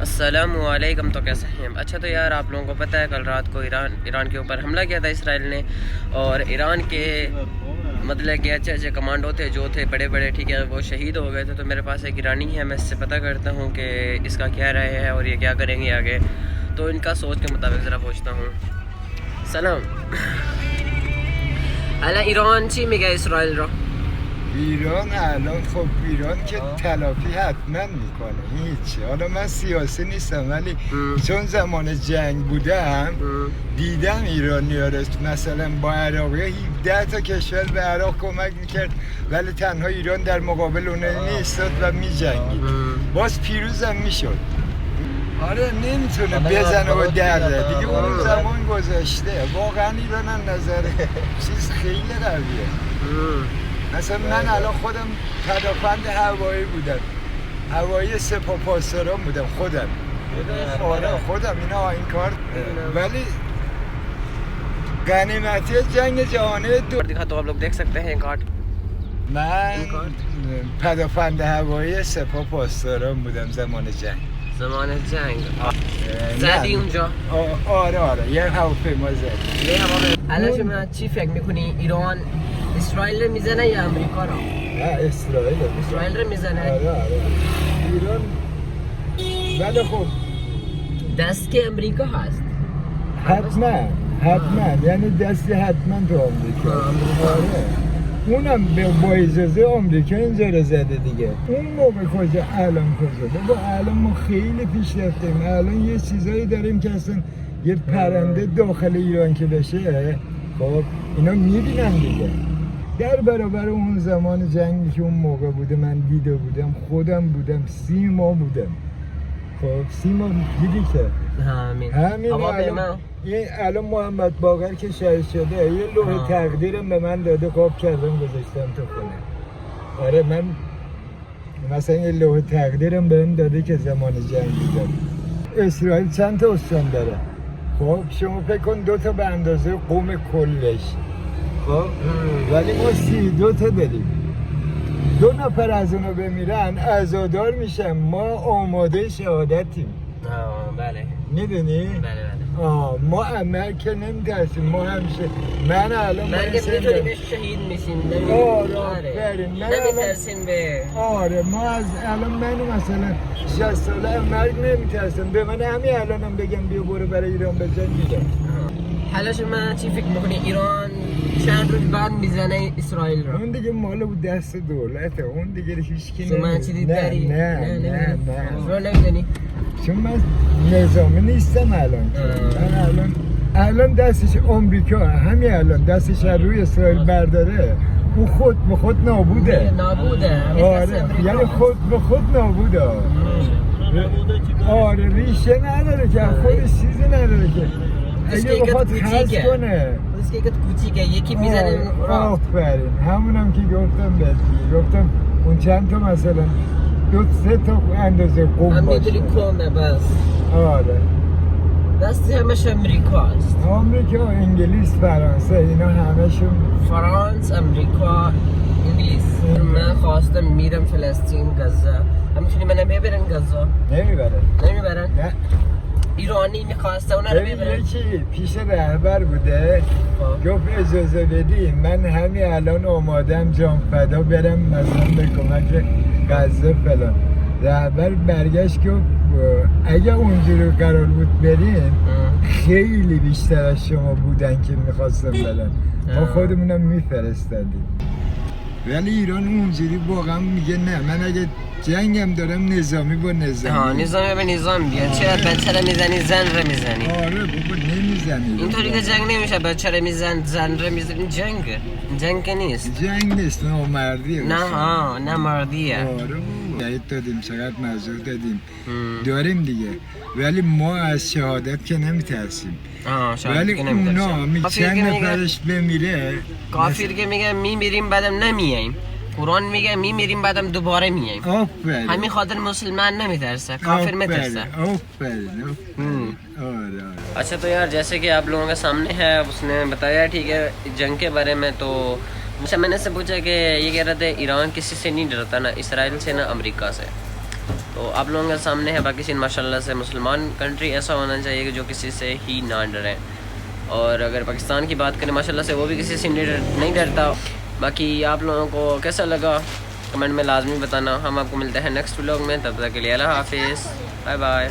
अस्सलामुअलैकुम। तो कैसे हैं? अच्छा, तो यार आप लोगों को पता है कल रात को ईरान के ऊपर हमला किया था इसराइल ने, और ईरान के मतलब कि अच्छे अच्छे कमांडो थे जो थे बड़े बड़े, ठीक है, वो शहीद हो गए थे। तो मेरे पास एक ईरानी है, मैं इससे पता करता हूँ कि इसका क्या राय है और ये क्या करेंगे आगे। तो इनका सोच के मुताबिक ज़रा पूछता हूँ। सलाम अला ईरान چی میگه اسرائیل رو؟ ایران الان خب ایران که تلافی حتما میکنه هیچ. حالا من سیاسی نیستم ولی چون زمان جنگ بودم دیدم ایرانی ها مثلا با عراقی 17 تا کشور به عراق کمک میکرد ولی تنها ایران در مقابل اونها میستاد و میجنگید، باز پیروزم میشد. آره نمیتونه بزنه و درده دیگه، اون زمان گذشته. واقعا ایران از نظر چیز خیلی قویه. مثلا من الان خودم پدافند هوایی بودم، هوایی سپاه پاسداران بودم خودم. آره خودم اینا این کار، ولی غنیمتی جنگ جهانی دو दिखा तो आप लोग देख सकते हैं कार्ड। من پدافند هوایی سپاه پاسداران بودم زمان جنگ. زمان جنگ زدی اونجا؟ آره یه هواپیما زدی. یه هواپیما. الان شما چی فکر میکنی؟ ایران اسرائیل رو میزنه یا امریکا رو؟ نه اسرائیل رو میزنه. آره ایران ولی خب دست که امریکا هست حتما یعنی دستی حتما تو آمریکا. آره اونم با اجازه آمریکا اینجا رو زده دیگه. اون موقع کجا الان کجا؟ بابا الان ما خیلی پیش رفتیم. الان یه چیزایی داریم که اصلا یه پرنده داخل ایران که بشه خب اینا میبینن دیگه. در برابر اون زمان جنگی که اون موقع بوده من دیده بودم، خودم بودم 30 ماه بودم. خب 30 ماه دیدی که همین الان محمد باقر که شهید شده یه لوح تقدیرم به من داده، قاب کردم گذاشتم تو خونه. آره من مثلا یه لوح تقدیرم بهم داده که زمان جنگ بودم. اسرائیل چند تا استان داره؟ خب شما فکر کن 2 تا به اندازه قوم کلش، خب ولی ما 32 تا داریم. 2 نفر از اونو بمیرن عزادار میشن، ما آماده شهادتیم. بله میدونی؟ بله ما عمل که نمیترسیم. ما همیشه من الان میتونیم شهید میشیم. نمیترسیم به ما از الان من مثلا 60 ساله مرگ نمیترسم. به من همین الانم بگم بیا برو برای ایران بزن میدم. حالا شما چی فکر میکنی ایران چند روز بعد میزنه اسرائیل رو؟ اون دیگه مال دست دولته، اون دیگه هیچ کی نمیدونه. نه رو نمیدونی؟ چون من نظامی نیستم الان. من الان دستش آمریکا، همین الان دستش روی اسرائیل برداره، اون خود به خود نابوده. آره یعنی خود به خود نابوده. آره ریشه نداره که، خودش چیزی نداره که اگه بخواد خرس کنه. که کوچیکه یکی میزنه. آفرین همونم که گفتم اون چند تا مثلا 2-3 تا اندازه قوم باشه. همینطوری کنه بس. آره دستی همش امریکاست. آمریکا، انگلیس، فرانسه، اینا همشون. فرانس، امریکا، انگلیس. من خواستم میرم فلسطین، غزه. همینطوری من نمیبرن غزه. نمیبرن؟ نه. ایرانی میخواسته اونا رو ببرن. یکی پیش رهبر بوده گفت اجازه بدی من همین الان آمادم جان فدا برم مثلا به کمک غزه فلان. رهبر برگشت گفت اگه اونجوری قرار بود بریم خیلی بیشتر از شما بودن که میخواستم برن، ما خودمونم میفرستادیم. ولی ایران اونجوری واقعا میگه نه، من اگه جنگم دارم نظامی با نظامی. نظامی به نظام بیاد. چرا بچه رو میزنی زن رو میزنی؟ آره بابا نمیزنی. اینطوری که جنگ نمیشه. بچه رو میزن زن رو میزنی. جنگ که نیست. جنگ نیست، نه مردیه. نه مردیه. آره دادیم چقدر مزور دادیم داریم دیگه، ولی ما از شهادت که نمیترسیم. ولی اونا چند نفرش بمیره. کافر که میگه میمیریم بعدم نمیاییم. قرآن میگه میمیریم بعدم دوباره میاییم. همین خاطر مسلمان نمیترسه، کافر میترسه. अच्छा तो यार जैसे कि आप लोगों के सामने है, उसने बताया ठीक है जंग के बारे में। तो मैंने से पूछा कि ये कह रहे थे ईरान किसी से नहीं डरता, ना इसराइल से ना अमेरिका से। तो आप लोगों के सामने है पाकिस्तान माशाल्लाह से मुसलमान कंट्री ऐसा होना चाहिए कि जो किसी से ही ना डरे। और अगर पाकिस्तान की बात करें माशाल्लाह से वो भी किसी से नहीं डरता। बाकी आप लोगों को कैसा लगा कमेंट में लाजमी बताना। हम आपको मिलते हैं नेक्स्ट व्लॉग में, तब तक के लिए अल्लाह हाफिज़, बाय बाय।